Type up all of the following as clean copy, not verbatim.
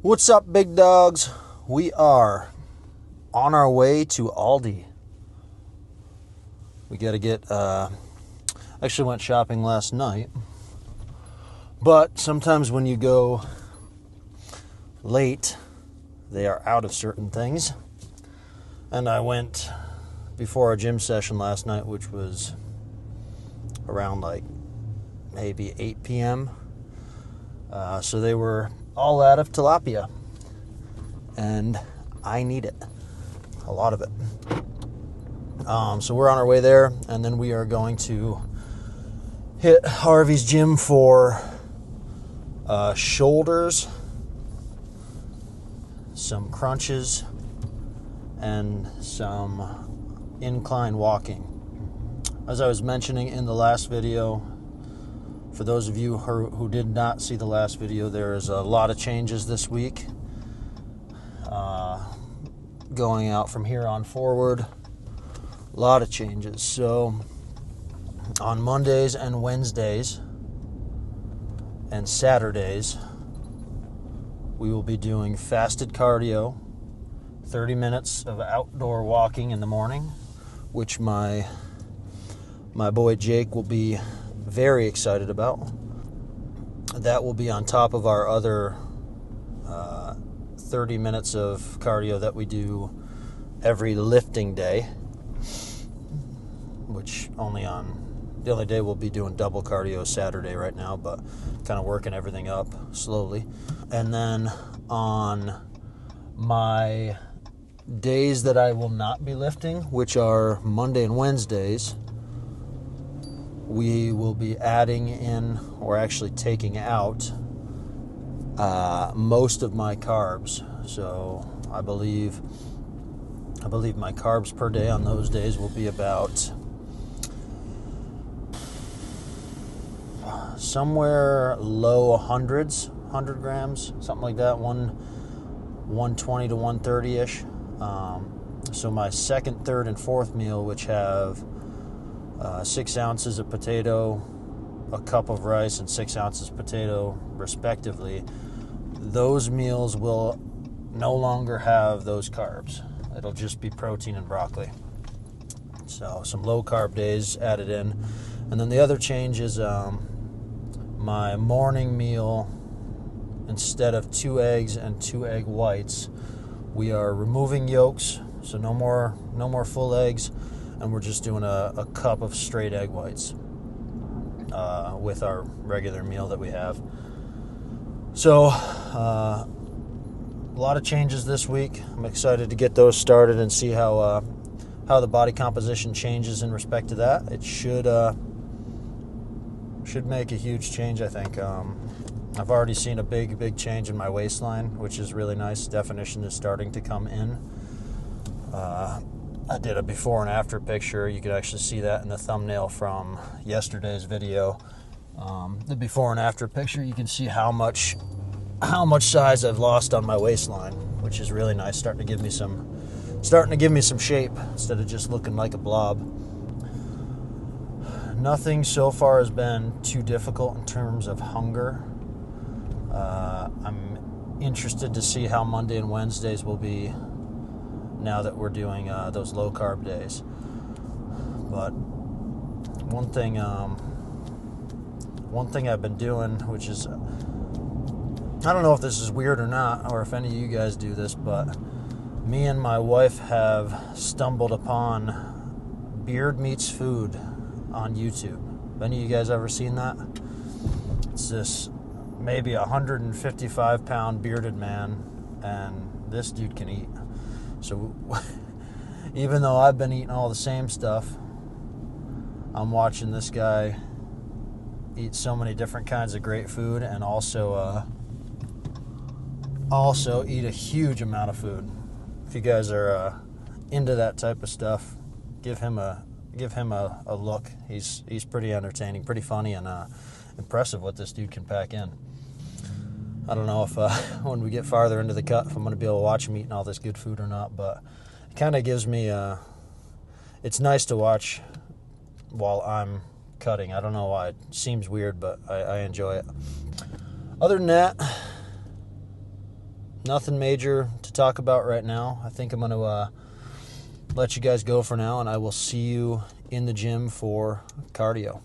What's up, big dogs? We are on our way to Aldi. We got to get, actually went shopping last night, but sometimes when you go late, they are out of certain things. And I went before our gym session last night, which was around like maybe 8 p.m. So they were all out of tilapia, and I need it, a lot of it. So we're on our way there, and then we are going to hit Harvey's gym for shoulders, some crunches, and some incline walking. As I was mentioning in the last video, for those of you who did not see the last video, there is a lot of changes this week. Going out from here on forward, a lot of changes. So on Mondays and Wednesdays and Saturdays, we will be doing fasted cardio, 30 minutes of outdoor walking in the morning, which my boy Jake will be very excited about. That will be on top of our other 30 minutes of cardio that we do every lifting day, which the only day we'll be doing double cardio Saturday right now, but kind of working everything up slowly. And then on my days that I will not be lifting, which are Monday and Wednesdays, we will be adding in, or actually taking out, most of my carbs. So I believe my carbs per day on those days will be about somewhere low hundreds, 100 grams, something like that, 120 to 130-ish. So my second, third, and fourth meal, which have 6 ounces of potato, a cup of rice, and 6 ounces of potato, respectively, those meals will no longer have those carbs. It'll just be protein and broccoli. So some low carb days added in. And then the other change is my morning meal, instead of 2 eggs and 2 egg whites, we are removing yolks, so no more full eggs, and we're just doing a cup of straight egg whites with our regular meal that we have. So a lot of changes this week. I'm excited to get those started and see how the body composition changes in respect to that. It should make a huge change, I think. I've already seen a big change in my waistline, which is really nice. Definition is starting to come in. I did a before and after picture. You could actually see that in the thumbnail from yesterday's video. The before and after picture, you can see how much size I've lost on my waistline, which is really nice. Starting to give me some shape instead of just looking like a blob. Nothing so far has been too difficult in terms of hunger. I'm interested to see how Monday and Wednesdays will be now that we're doing those low carb days. But one thing I've been doing, which is, I don't know if this is weird or not, or if any of you guys do this, but me and my wife have stumbled upon Beard Meets Food on YouTube. Have any of you guys ever seen that? It's this maybe 155-pound bearded man, and this dude can eat. So even though I've been eating all the same stuff, I'm watching this guy eat so many different kinds of great food, and also eat a huge amount of food. If you guys are into that type of stuff, give him a look. He's pretty entertaining, pretty funny, and impressive what this dude can pack in. I don't know if when we get farther into the cut, if I'm going to be able to watch him eating all this good food or not, but it kind of gives me it's nice to watch while I'm cutting. I don't know why. It seems weird, but I enjoy it. Other than that, nothing major to talk about right now. I think I'm going to let you guys go for now, and I will see you in the gym for cardio.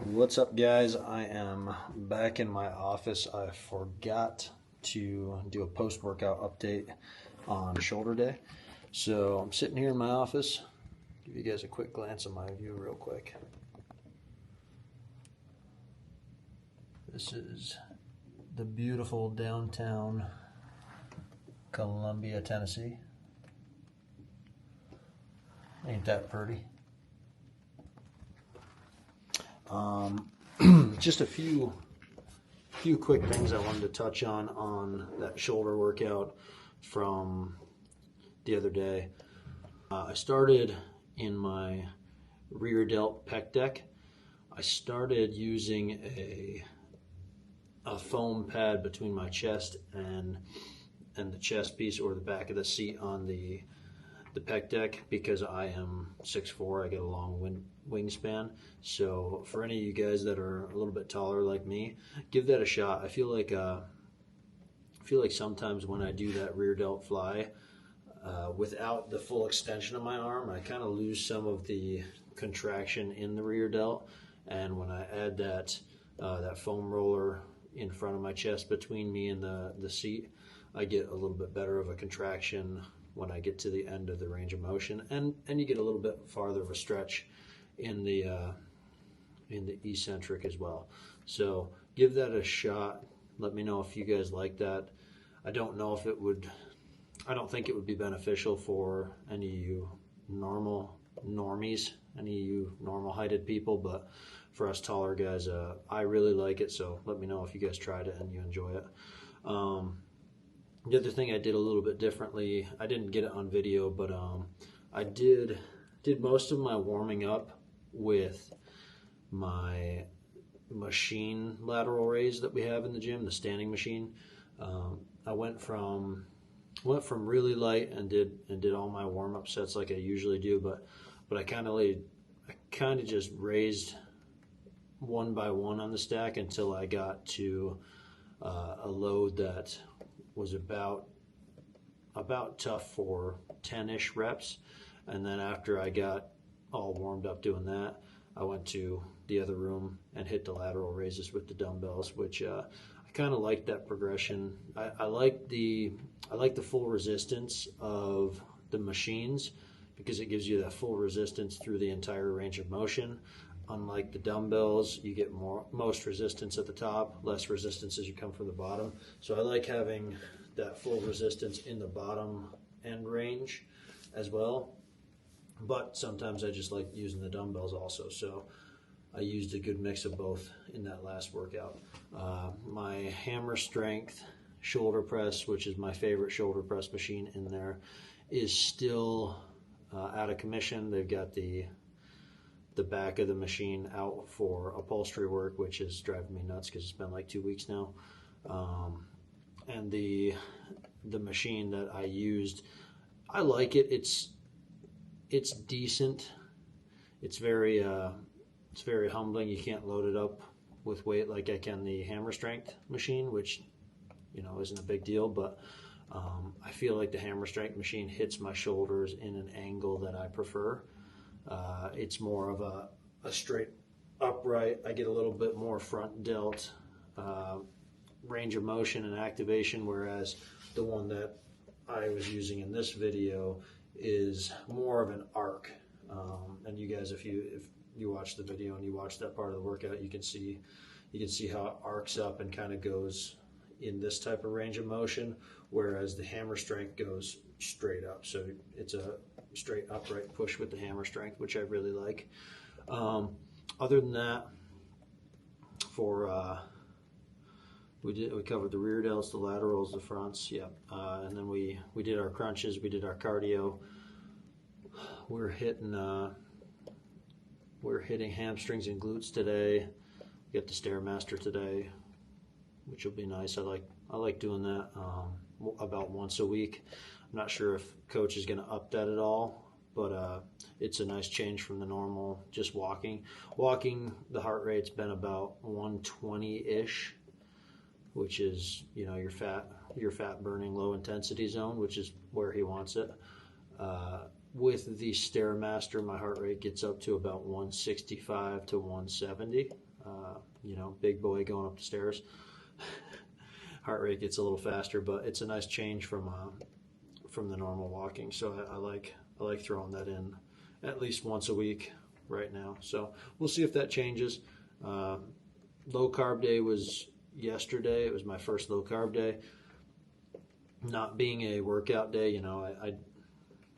What's up, guys? I am back in my office. I forgot to do a post-workout update on shoulder day. So I'm sitting here in my office. Give you guys a quick glance of my view real quick. This is the beautiful downtown Columbia, Tennessee. Ain't that pretty? Just a few quick things I wanted to touch on that shoulder workout from the other day. I started in my rear delt pec deck. I started using a foam pad between my chest and the chest piece, or the back of the seat on the pec deck, because I am 6'4", I get a long wingspan. So for any of you guys that are a little bit taller like me, give that a shot. I feel like sometimes when I do that rear delt fly, without the full extension of my arm, I kind of lose some of the contraction in the rear delt. And when I add that foam roller in front of my chest between me and the seat, I get a little bit better of a contraction when I get to the end of the range of motion, and you get a little bit farther of a stretch in the eccentric as well. So give that a shot. Let me know if you guys like that. I don't think it would be beneficial for any of you normies, any of you normal heighted people, but for us taller guys, I really like it. So let me know if you guys tried it and you enjoy it. The other thing I did a little bit differently, I didn't get it on video, but I did most of my warming up with my machine lateral raise that we have in the gym, the standing machine. I went from went from really light and did all my warm-up sets like I usually do, but I kind of just raised one by one on the stack until I got to a load that was about tough for 10-ish reps. And then after I got all warmed up doing that, I went to the other room and hit the lateral raises with the dumbbells, which I kind of like that progression. I like the full resistance of the machines because it gives you that full resistance through the entire range of motion. Unlike the dumbbells, you get most resistance at the top, less resistance as you come from the bottom. So I like having that full resistance in the bottom end range as well. But sometimes I just like using the dumbbells also. So I used a good mix of both in that last workout. My hammer strength shoulder press, which is my favorite shoulder press machine in there, is still out of commission. They've got the back of the machine out for upholstery work, which is driving me nuts because it's been like 2 weeks now. And the machine that I used, I like it. It's decent. It's very humbling. You can't load it up with weight like I can the hammer strength machine, which isn't a big deal. But I feel like the hammer strength machine hits my shoulders in an angle that I prefer. It's more of a straight upright. I get a little bit more front delt range of motion and activation, whereas the one that I was using in this video is more of an arc. And you guys, if you watch the video and you watch that part of the workout, you can see how it arcs up and kind of goes in this type of range of motion, whereas the hammer strength goes straight up. So it's a straight upright push with the hammer strength, which I really like. Other than that, we covered the rear delts, the laterals, the fronts, and then we did our crunches, we did our cardio. We're hitting hamstrings and glutes today. We got the Stairmaster today, which will be nice. I like doing that about once a week. I'm not sure if coach is going to up that at all, but it's a nice change from the normal just walking. Walking, the heart rate's been about 120-ish, which is your fat burning low intensity zone, which is where he wants it. With the Stairmaster, my heart rate gets up to about 165 to 170. Big boy going up the stairs. Heart rate gets a little faster, but it's a nice change from the normal walking. So I like throwing that in at least once a week right now. So we'll see if that changes. Low carb day was yesterday. It was my first low carb day. Not being a workout day,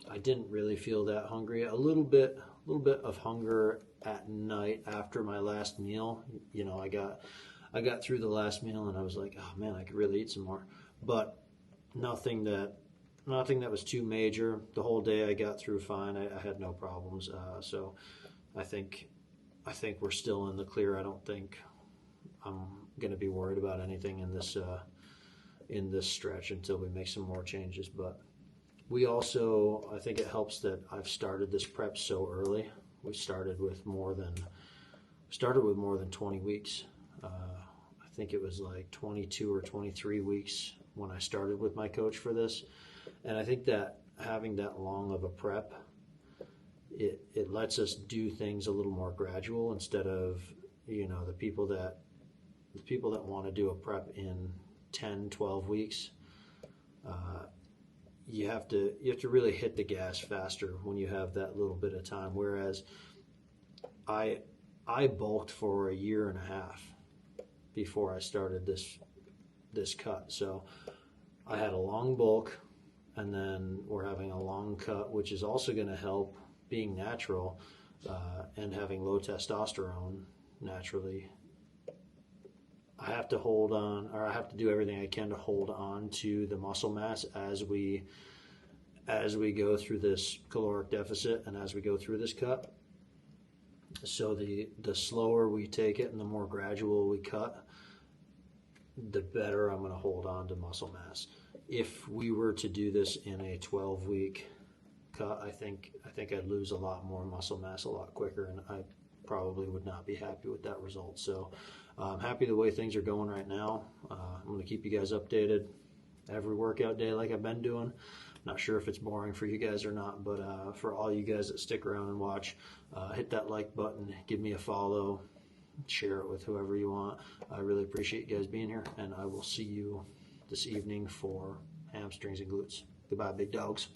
I didn't really feel that hungry. A little bit of hunger at night after my last meal. I got through the last meal and I was like, oh man, I could really eat some more. But nothing that was too major. The whole day I got through fine. I had no problems. So I think we're still in the clear. I don't think I'm going to be worried about anything in this stretch until we make some more changes. But we also, I think it helps that I've started this prep so early. We started with more than 20 weeks. I think it was like 22 or 23 weeks when I started with my coach for this. And I think that having that long of a prep, it lets us do things a little more gradual instead of, the people that want to do a prep in 10, 12 weeks. You have to really hit the gas faster when you have that little bit of time. Whereas I bulked for a year and a half before I started this cut. So I had a long bulk, and then we're having a long cut, which is also going to help being natural and having low testosterone naturally. I have to hold on, or I have to do everything I can to hold on to the muscle mass as we go through this caloric deficit and as we go through this cut. So the slower we take it and the more gradual we cut, the better I'm going to hold on to muscle mass. if we were to do this in a 12-week cut, I think I'd lose a lot more muscle mass a lot quicker, and I probably would not be happy with that result. So I'm happy the way things are going right now. I'm going to keep you guys updated every workout day like I've been doing. Not sure if it's boring for you guys or not, but for all you guys that stick around and watch, hit that like button, give me a follow, share it with whoever you want. I really appreciate you guys being here, and I will see you this evening for hamstrings and glutes. Goodbye, big dogs.